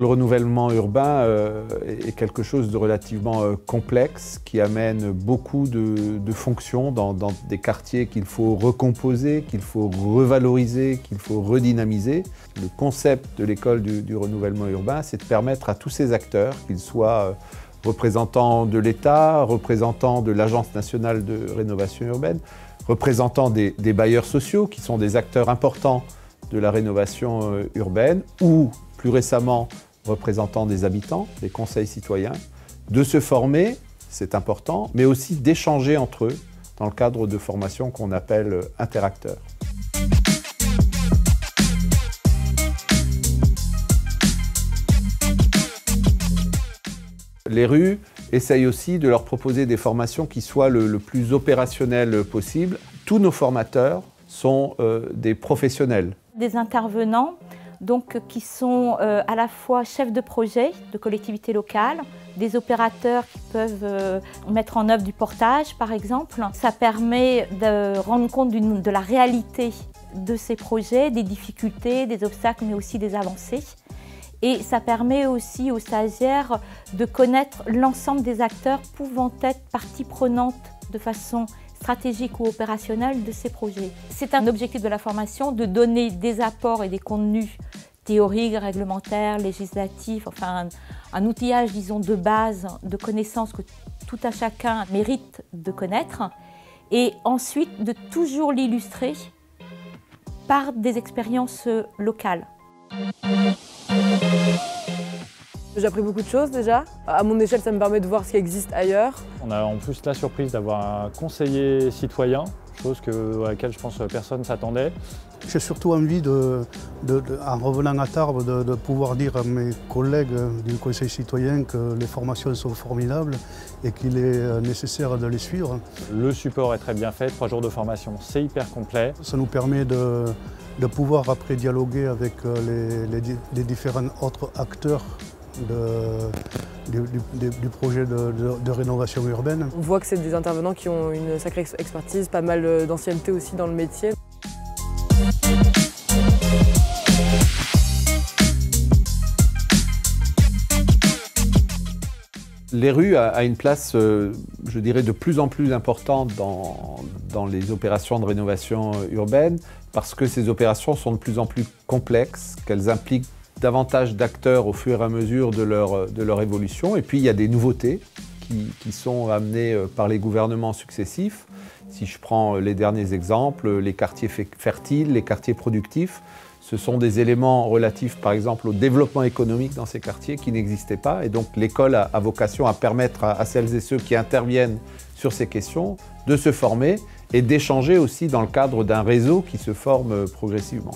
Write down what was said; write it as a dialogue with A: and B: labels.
A: Le renouvellement urbain est quelque chose de relativement complexe qui amène beaucoup de fonctions dans des quartiers qu'il faut recomposer, qu'il faut revaloriser, qu'il faut redynamiser. Le concept de l'école du renouvellement urbain, c'est de permettre à tous ces acteurs, qu'ils soient représentants de l'État, représentants de l'Agence nationale de rénovation urbaine, représentants des bailleurs sociaux qui sont des acteurs importants de la rénovation urbaine ou plus récemment représentants des habitants, des conseils citoyens, de se former, c'est important, mais aussi d'échanger entre eux dans le cadre de formations qu'on appelle interacteurs. Les rues essayent aussi de leur proposer des formations qui soient le plus opérationnelles possible. Tous nos formateurs sont des professionnels.
B: Des intervenants donc, qui sont à la fois chefs de projet de collectivités locales, des opérateurs qui peuvent mettre en œuvre du portage par exemple. Ça permet de rendre compte de la réalité de ces projets, des difficultés, des obstacles mais aussi des avancées. Et ça permet aussi aux stagiaires de connaître l'ensemble des acteurs pouvant être partie prenante de façon stratégique ou opérationnelle de ces projets. C'est un objectif de la formation de donner des apports et des contenus théoriques, réglementaires, législatifs, enfin un outillage, disons, de base, de connaissances que tout un chacun mérite de connaître, et ensuite de toujours l'illustrer par des expériences locales.
C: J'ai appris beaucoup de choses déjà. À mon échelle, ça me permet de voir ce qui existe ailleurs.
D: On a en plus la surprise d'avoir un conseiller citoyen, chose à laquelle je pense personne ne s'attendait.
E: J'ai surtout envie, en revenant à Tarbes, de pouvoir dire à mes collègues du Conseil citoyen que les formations sont formidables et qu'il est nécessaire de les suivre.
D: Le support est très bien fait, 3 jours de formation, c'est hyper complet.
E: Ça nous permet de pouvoir après dialoguer avec les différents autres acteurs du projet de rénovation urbaine.
C: On voit que c'est des intervenants qui ont une sacrée expertise, pas mal d'ancienneté aussi dans le métier.
A: Les rues a une place, je dirais, de plus en plus importante dans les opérations de rénovation urbaine parce que ces opérations sont de plus en plus complexes, qu'elles impliquent davantage d'acteurs au fur et à mesure de leur évolution. Et puis il y a des nouveautés qui sont amenées par les gouvernements successifs. Si je prends les derniers exemples, les quartiers fertiles, les quartiers productifs, ce sont des éléments relatifs par exemple au développement économique dans ces quartiers qui n'existaient pas. Et donc l'école a vocation à permettre à celles et ceux qui interviennent sur ces questions de se former et d'échanger aussi dans le cadre d'un réseau qui se forme progressivement.